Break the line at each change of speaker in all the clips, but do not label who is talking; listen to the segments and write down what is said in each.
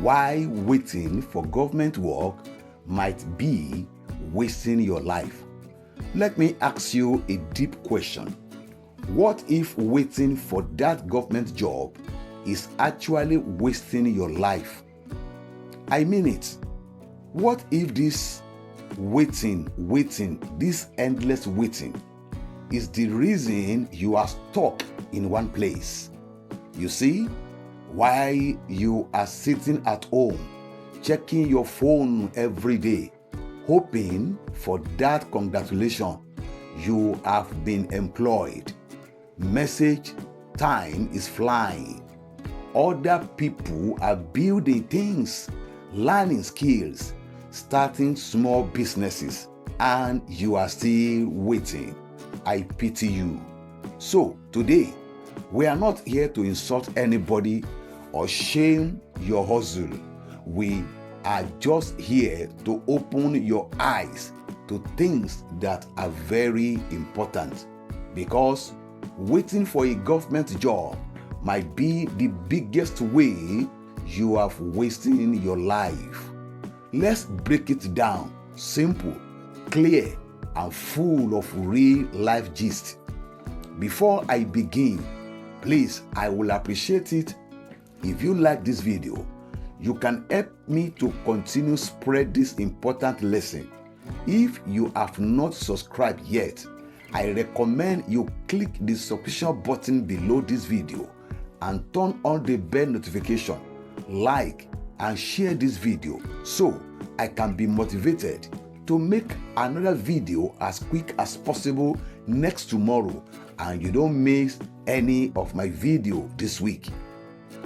why waiting for government work might be wasting your life. Let me ask you a deep question. What if waiting for that government job is actually wasting your life? I mean it. What if this waiting, this endless waiting is the reason you are stuck in one place? You see, while you are sitting at home, checking your phone every day, hoping for that congratulation, you have been employed. Message time is flying. Other people are building things, learning skills, starting small businesses, and you are still waiting. I pity you. So today, we are not here to insult anybody or shame your hustle. We are just here to open your eyes to things that are very important, because waiting for a government job might be the biggest way you are wasting your life. Let's break it down, simple, clear, and full of real life gist. Before I begin, please, I will appreciate it if you like this video. You can help me to continue spread this important lesson. If you have not subscribed yet, I recommend you click the subscription button below this video and turn on the bell notification, like and share this video so I can be motivated to make another video as quick as possible next tomorrow and you don't miss any of my video this week.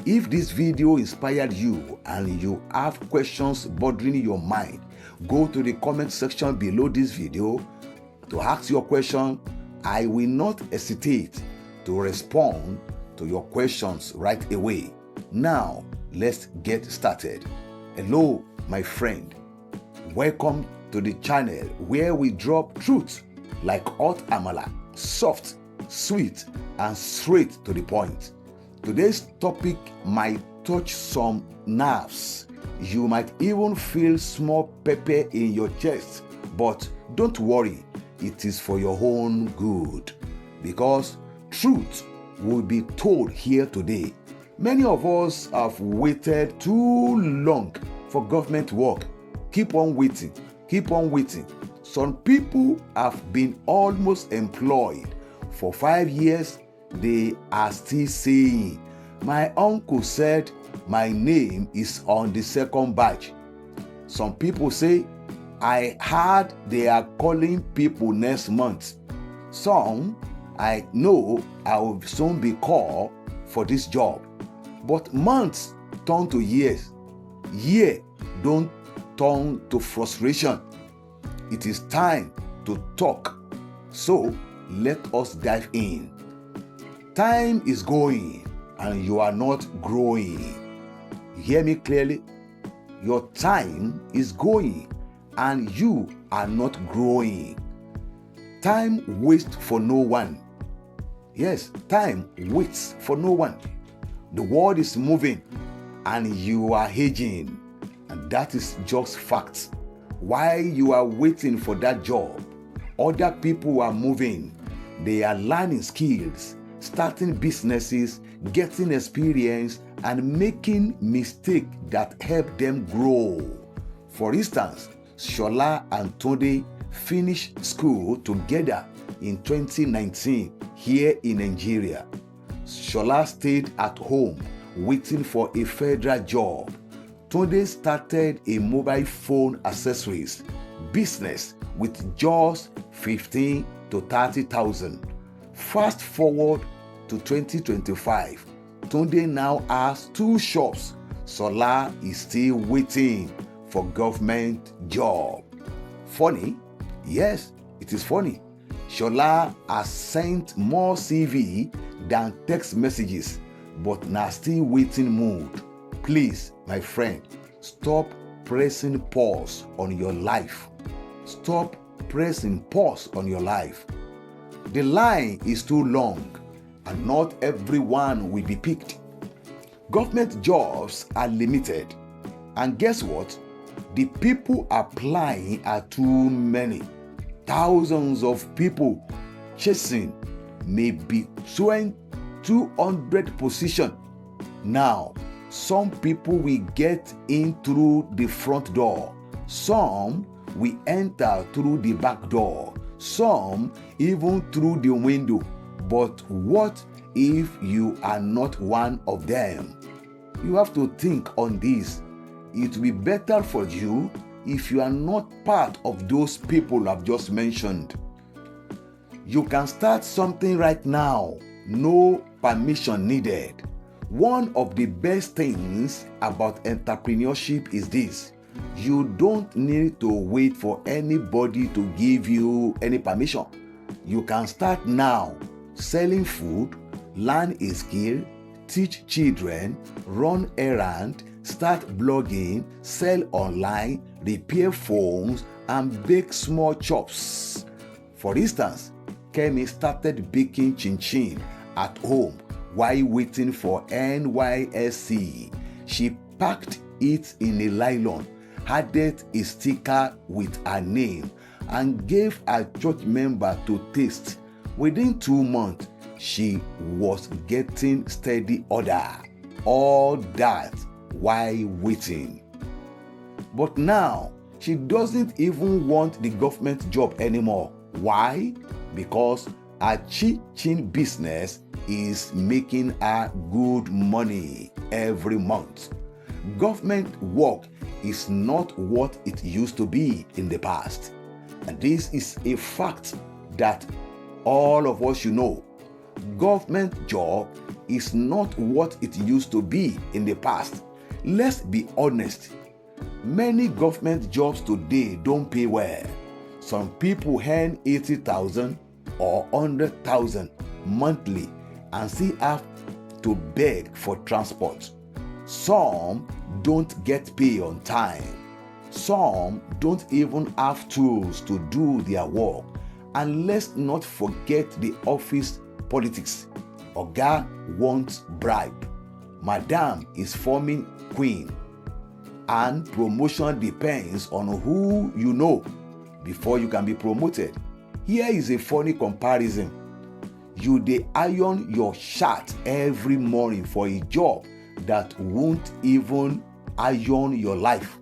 If this video inspired you and you have questions bothering your mind, go to the comment section below this video to ask your question. I will not hesitate to respond to your questions right away. Now, let's get started. Hello, my friend. Welcome to the channel where we drop truth like hot amala, soft, sweet, and straight to the point. Today's topic might touch some nerves. You might even feel small pepper in your chest, but don't worry, it is for your own good, because truth will be told here today. Many of us have waited too long for government work. Keep on waiting, keep on waiting. Some people have been almost employed for 5 years. They are still saying, "My uncle said my name is on the second batch." Some people say, "I heard they are calling people next month." Some, "I know I will soon be called for this job." But months turn to years. Year don't turn to frustration. It is time to talk. So let us dive in. Time is going and you are not growing. You hear me clearly? Your time is going and you are not growing. Time waits for no one. Yes, time waits for no one. The world is moving and you are aging, and that is just fact. While you are waiting for that job, other people are moving. They are learning skills, starting businesses, getting experience, and making mistakes that help them grow. For instance, Shola and Tunde finished school together in 2019 here in Nigeria. Shola stayed at home waiting for a federal job. Tunde started a mobile phone accessories business with just 15 to 30,000. Fast forward to 2025, Tunde now has 2 shops. Shola is still waiting for government job. Funny? Yes, it is funny. Shola has sent more CV than text messages, but now still waiting mood. Please, my friend, stop pressing pause on your life. Stop pressing pause on your life. The line is too long and not everyone will be picked. Government jobs are limited. And guess what? The people applying are too many. Thousands of people chasing maybe 200 positions. Now, some people will get in through the front door. Some will enter through the back door. Some even through the window. But what if you are not one of them? You have to think on this. It will be better for you if you are not part of those people I've just mentioned. You can start something right now. No permission needed. One of the best things about entrepreneurship is this. You don't need to wait for anybody to give you any permission. You can start now, selling food, learn a skill, teach children, run errands, start blogging, sell online, repair phones, and bake small chops. For instance, Kemi started baking chin-chin at home while waiting for NYSC. She packed it in a nylon, added a sticker with her name, and gave a church member to taste. Within 2 months, she was getting steady order. All that while waiting. But now, she doesn't even want the government job anymore. Why? Because her chin-chin business is making her good money every month. Government work is not what it used to be in the past. And this is a fact that all of us should know. Government job is not what it used to be in the past. Let's be honest. Many government jobs today don't pay well. Some people earn 80,000 or 100,000 monthly and still have to beg for transport. Some don't get pay on time. Some don't even have tools to do their work. And let's not forget the office politics. Oga wants bribe. Madam is forming queen. And promotion depends on who you know before you can be promoted. Here is a funny comparison. You dey iron your shirt every morning for a job that won't even iron your life.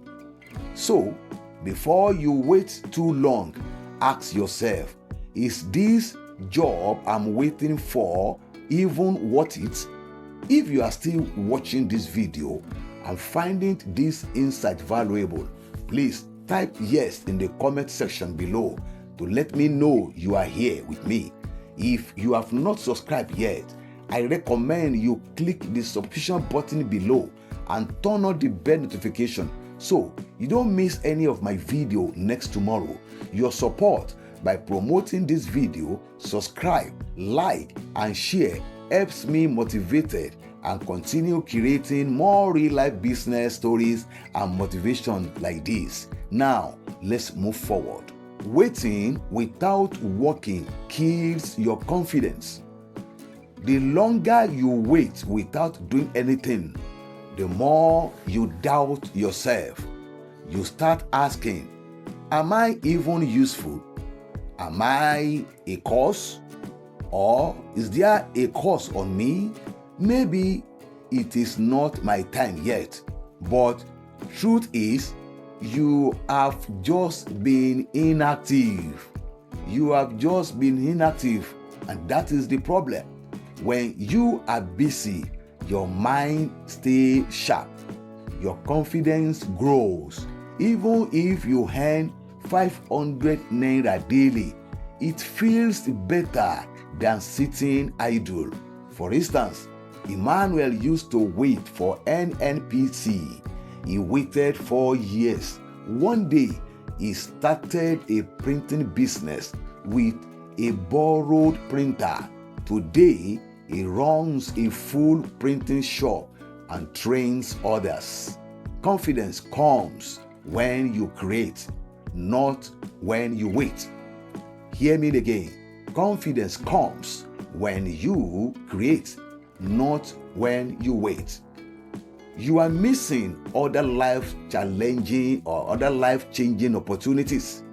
So, before you wait too long, ask yourself, is this job I'm waiting for even worth it? If you are still watching this video and finding this insight valuable, please type yes in the comment section below to let me know you are here with me. If you have not subscribed yet, I recommend you click the subscription button below and turn on the bell notification so you don't miss any of my video next tomorrow. Your support by promoting this video, subscribe, like, and share helps me motivated and continue creating more real-life business stories and motivation like this. Now, let's move forward. Waiting without working kills your confidence. The longer you wait without doing anything, the more you doubt yourself. You start asking, am I even useful? Am I a curse? Or is there a curse on me? Maybe it is not my time yet. But truth is, you have just been inactive. You have just been inactive, and that is the problem. When you are busy, your mind stays sharp. Your confidence grows. Even if you earn 500 naira daily, it feels better than sitting idle. For instance, Emmanuel used to wait for NNPC. He waited 4 years. One day, he started a printing business with a borrowed printer. Today, he runs a full printing shop and trains others. Confidence comes when you create, not when you wait. Hear me again. Confidence comes when you create, not when you wait. you are missing other life challenging or other life changing opportunities.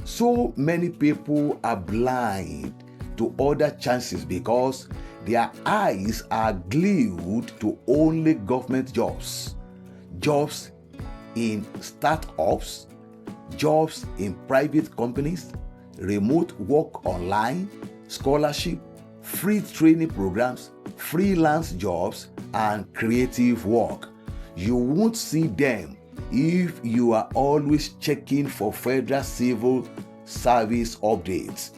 So many people are blind to other chances because their eyes are glued to only government jobs, jobs in startups, jobs in private companies, remote work online, scholarship, free training programs, freelance jobs, and creative work. You won't see them if you are always checking for federal civil service updates.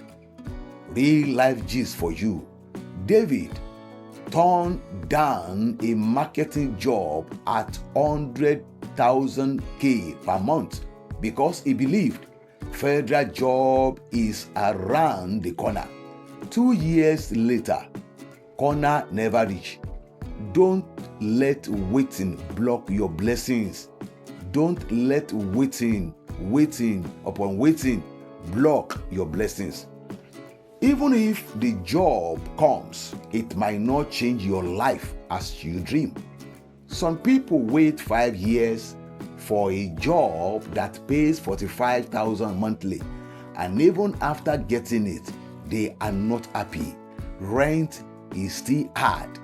Real life gist for you. David turned down a marketing job at 100,000 per month because he believed federal job is around the corner. 2 years later, corner never reached. Don't let waiting block your blessings. Don't let waiting upon waiting block your blessings. Even if the job comes, it might not change your life as you dream. Some people wait 5 years for a job that pays 45,000 monthly, and even after getting it, they are not happy. Rent is still hard.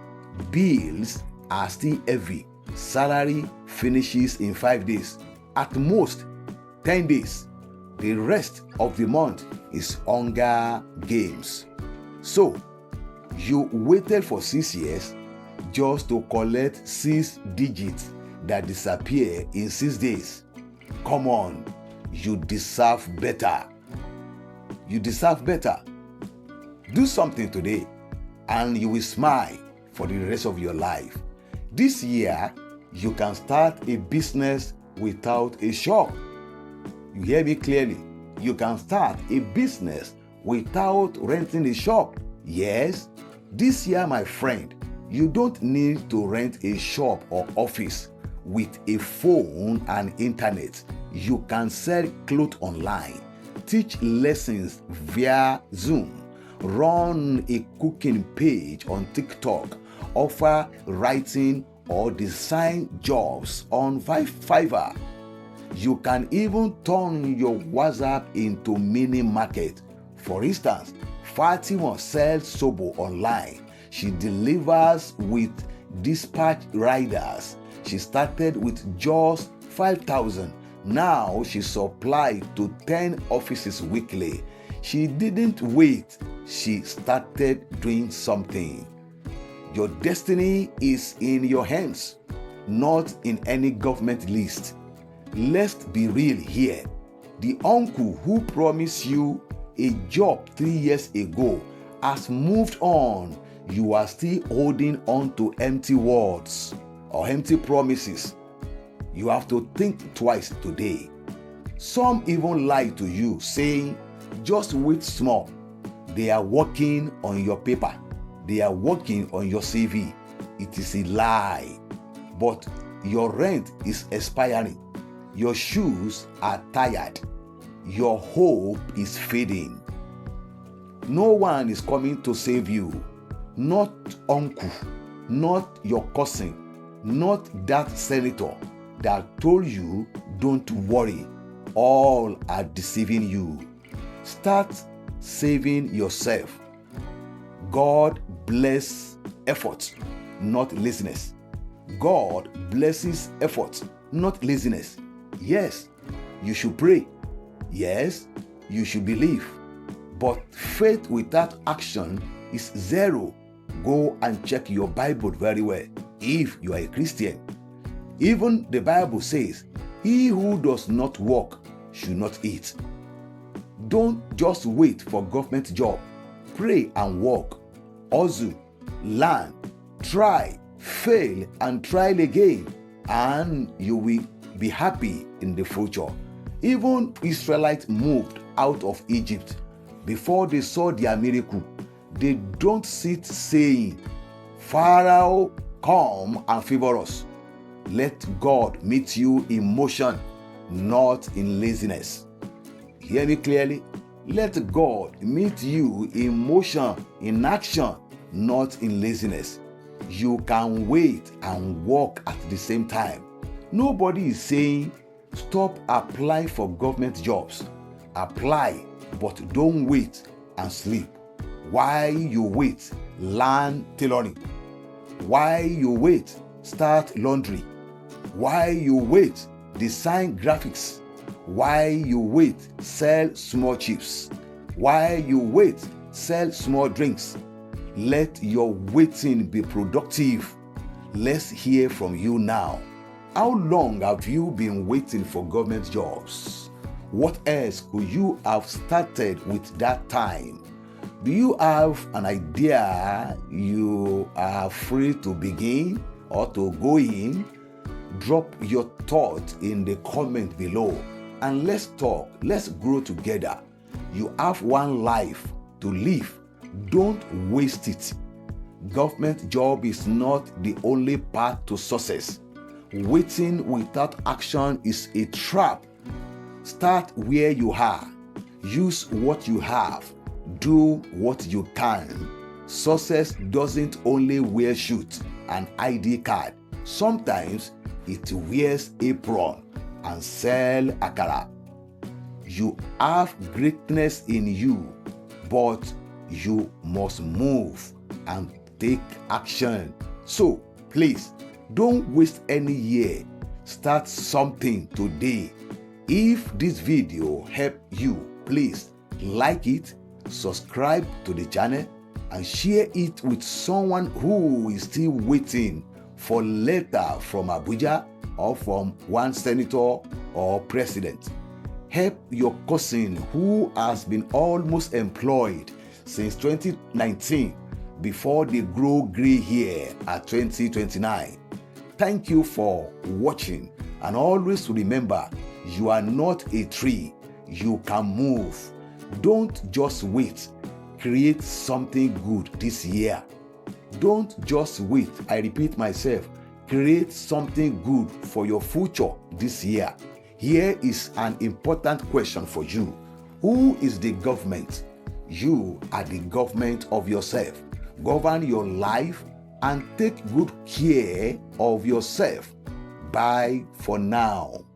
Bills are still heavy. Salary finishes in 5 days. At most, 10 days. The rest of the month is Hunger Games. So, you waited for 6 years just to collect 6 digits that disappear in 6 days. Come on, you deserve better. You deserve better. Do something today and you will smile for the rest of your life. This year, you can start a business without a shop. You hear me clearly? You can start a business without renting a shop. Yes, this year, my friend, you don't need to rent a shop or office. With a phone and internet, you can sell clothes online, teach lessons via Zoom, run a cooking page on TikTok, offer writing or design jobs on Fiverr. You can even turn your WhatsApp into mini market. For instance, Fatima sells sobo online. She delivers with dispatch riders. She started with just 5,000. Now she supplies to 10 offices weekly. She didn't wait. She started doing something. Your destiny is in your hands, not in any government list. Let's be real here. The uncle who promised you a job 3 years ago has moved on. You are still holding on to empty words or empty promises. You have to think twice today. Some even lie to you, saying, just wait small. They are working on your paper. They are working on your CV. It is a lie. But your rent is expiring. Your shoes are tired. Your hope is fading. No one is coming to save you. Not uncle, not your cousin, not that senator that told you don't worry. All are deceiving you. Start saving yourself. God bless effort, not laziness. God blesses effort, not laziness. Yes, you should pray. Yes, you should believe. But faith without action is zero. Go and check your Bible very well if you are a Christian. Even the Bible says, he who does not work should not eat. Don't just wait for government job. Pray and work. Hustle, learn, try, fail, and try again, and you will be happy in the future. Even Israelites moved out of Egypt. Before they saw their miracle, they don't sit saying, Pharaoh, come and favor us. Let God meet you in motion, not in laziness. Hear me clearly? Let God meet you in motion, in action, not in laziness. You can wait and work at the same time. Nobody is saying stop applying for government jobs. Apply, but don't wait and sleep. While you wait, learn tailoring. While you wait, start laundry. While you wait, design graphics. While you wait, sell small chips. While you wait, sell small drinks. Let your waiting be productive. Let's hear from you now. How long have you been waiting for government jobs? What else could you have started with that time? Do you have an idea you are free to begin or to go in? Drop your thought in the comment below and let's talk, let's grow together. You have one life to live. Don't waste it. Government job is not the only path to success. Waiting without action is a trap. Start where you are. Use what you have. Do what you can. Success doesn't only wear shoes and ID card. Sometimes it wears apron and sell akara. You have greatness in you, but you must move and take action. So please don't waste any year. Start something today. If this video helped you, please like it, subscribe to the channel, and share it with someone who is still waiting for letter from Abuja or from one senator or president. Help your cousin who has been almost employed since 2019 before they grow gray hair at 2029. Thank you for watching, and always remember, you are not a tree. You can move. Don't just wait. Create something good this year. Don't just wait. I repeat myself. Create something good for your future this year. Here is an important question for you. Who is the government? You are the government of yourself. Govern your life and take good care of yourself. Bye for now.